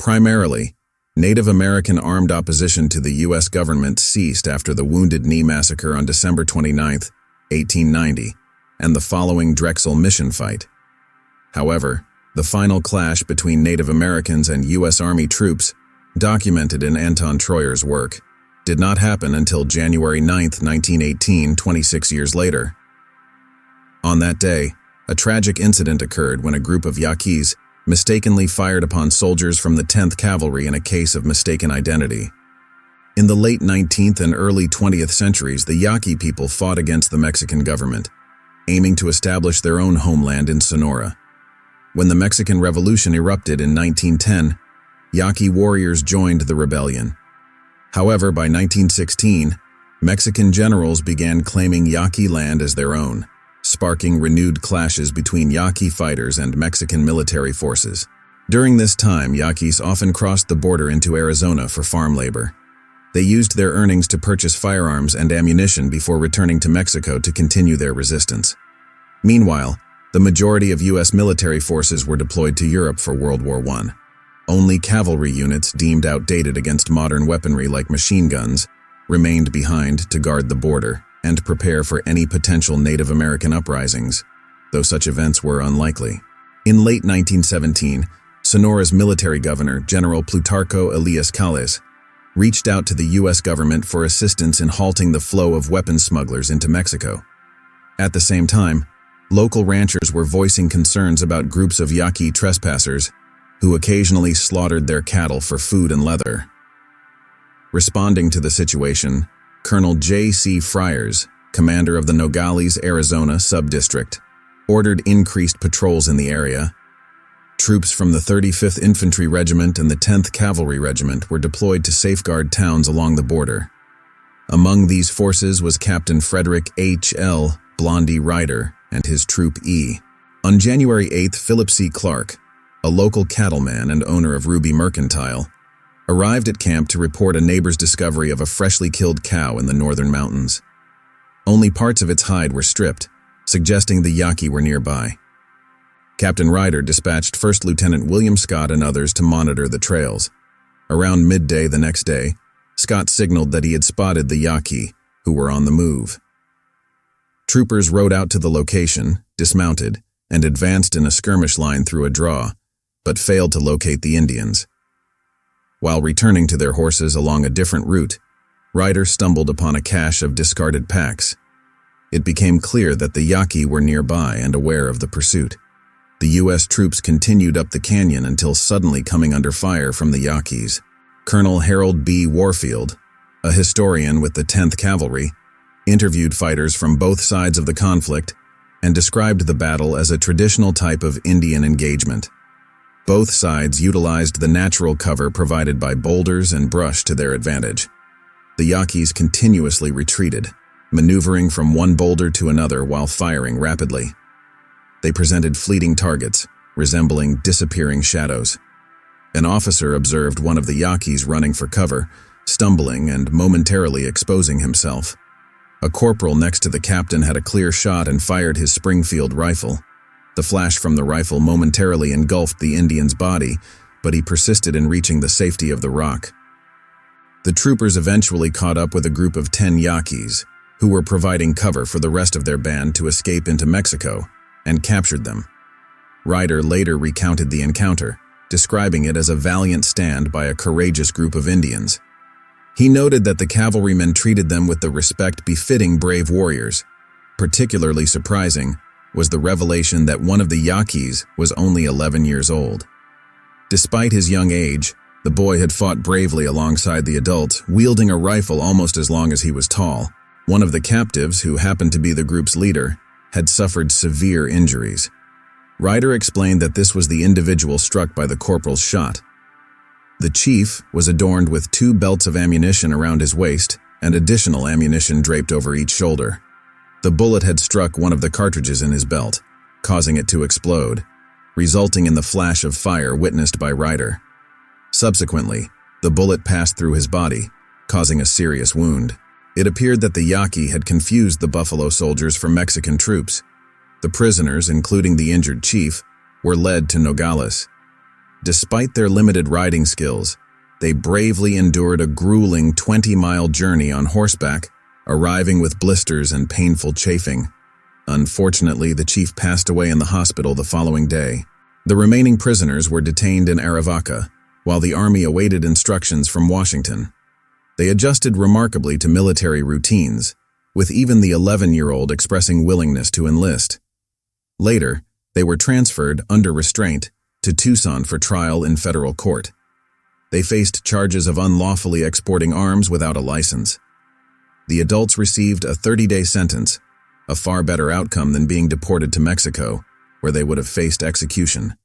Primarily, Native American armed opposition to the U.S. government ceased after the Wounded Knee Massacre on December 29, 1890, and the following Drexel Mission fight. However, the final clash between Native Americans and U.S. Army troops, documented in Anton Troyer's work, did not happen until January 9, 1918, 26 years later. On that day, a tragic incident occurred when a group of Yaquis mistakenly fired upon soldiers from the 10th Cavalry in a case of mistaken identity. In the late 19th and early 20th centuries, the Yaqui people fought against the Mexican government, aiming to establish their own homeland in Sonora. When the Mexican Revolution erupted in 1910, Yaqui warriors joined the rebellion. However, by 1916, Mexican generals began claiming Yaqui land as their own, sparking renewed clashes between Yaqui fighters and Mexican military forces. During this time, Yaquis often crossed the border into Arizona for farm labor. They used their earnings to purchase firearms and ammunition before returning to Mexico to continue their resistance. Meanwhile, the majority of U.S. military forces were deployed to Europe for World War I. Only cavalry units deemed outdated against modern weaponry like machine guns remained behind to guard the border and prepare for any potential Native American uprisings, though such events were unlikely. In late 1917, Sonora's military governor, General Plutarco Elias Calles, reached out to the U.S. government for assistance in halting the flow of weapons smugglers into Mexico. At the same time, local ranchers were voicing concerns about groups of Yaqui trespassers who occasionally slaughtered their cattle for food and leather. Responding to the situation, Colonel J.C. Friars, commander of the Nogales, Arizona sub-district, ordered increased patrols in the area. Troops from the 35th Infantry Regiment and the 10th Cavalry Regiment were deployed to safeguard towns along the border. Among these forces was Captain Frederick H.L. Blondie Ryder and his Troop E. On January 8, Philip C. Clark, a local cattleman and owner of Ruby Mercantile, arrived at camp to report a neighbor's discovery of a freshly killed cow in the northern mountains. Only parts of its hide were stripped, suggesting the Yaqui were nearby. Captain Ryder dispatched First Lieutenant William Scott and others to monitor the trails. Around midday the next day, Scott signaled that he had spotted the Yaqui, who were on the move. Troopers rode out to the location, dismounted, and advanced in a skirmish line through a draw, but failed to locate the Indians. While returning to their horses along a different route, Ryder stumbled upon a cache of discarded packs. It became clear that the Yaqui were nearby and aware of the pursuit. The U.S. troops continued up the canyon until suddenly coming under fire from the Yaquis. Colonel Harold B. Warfield, a historian with the 10th Cavalry, interviewed fighters from both sides of the conflict and described the battle as a traditional type of Indian engagement. Both sides utilized the natural cover provided by boulders and brush to their advantage. The Yaquis continuously retreated, maneuvering from one boulder to another while firing rapidly. They presented fleeting targets, resembling disappearing shadows. An officer observed one of the Yaquis running for cover, stumbling and momentarily exposing himself. A corporal next to the captain had a clear shot and fired his Springfield rifle. The flash from the rifle momentarily engulfed the Indian's body, but he persisted in reaching the safety of the rock. The troopers eventually caught up with a group of 10 Yaquis, who were providing cover for the rest of their band to escape into Mexico, and captured them. Ryder later recounted the encounter, describing it as a valiant stand by a courageous group of Indians. He noted that the cavalrymen treated them with the respect befitting brave warriors. Particularly surprising was the revelation that one of the Yaquis was only 11 years old. Despite his young age, the boy had fought bravely alongside the adult, wielding a rifle almost as long as he was tall. One of the captives, who happened to be the group's leader, had suffered severe injuries. Ryder explained that this was the individual struck by the corporal's shot. The chief was adorned with 2 belts of ammunition around his waist and additional ammunition draped over each shoulder. The bullet had struck one of the cartridges in his belt, causing it to explode, resulting in the flash of fire witnessed by Ryder. Subsequently, the bullet passed through his body, causing a serious wound. It appeared that the Yaqui had confused the Buffalo soldiers for Mexican troops. The prisoners, including the injured chief, were led to Nogales. Despite their limited riding skills, they bravely endured a grueling 20-mile journey on horseback, arriving with blisters and painful chafing. Unfortunately, the chief passed away in the hospital the following day. The remaining prisoners were detained in Arivaca, while the army awaited instructions from Washington. They adjusted remarkably to military routines, with even the 11-year-old expressing willingness to enlist. Later, they were transferred, under restraint, to Tucson for trial in federal court. They faced charges of unlawfully exporting arms without a license. The adults received a 30-day sentence, a far better outcome than being deported to Mexico, where they would have faced execution.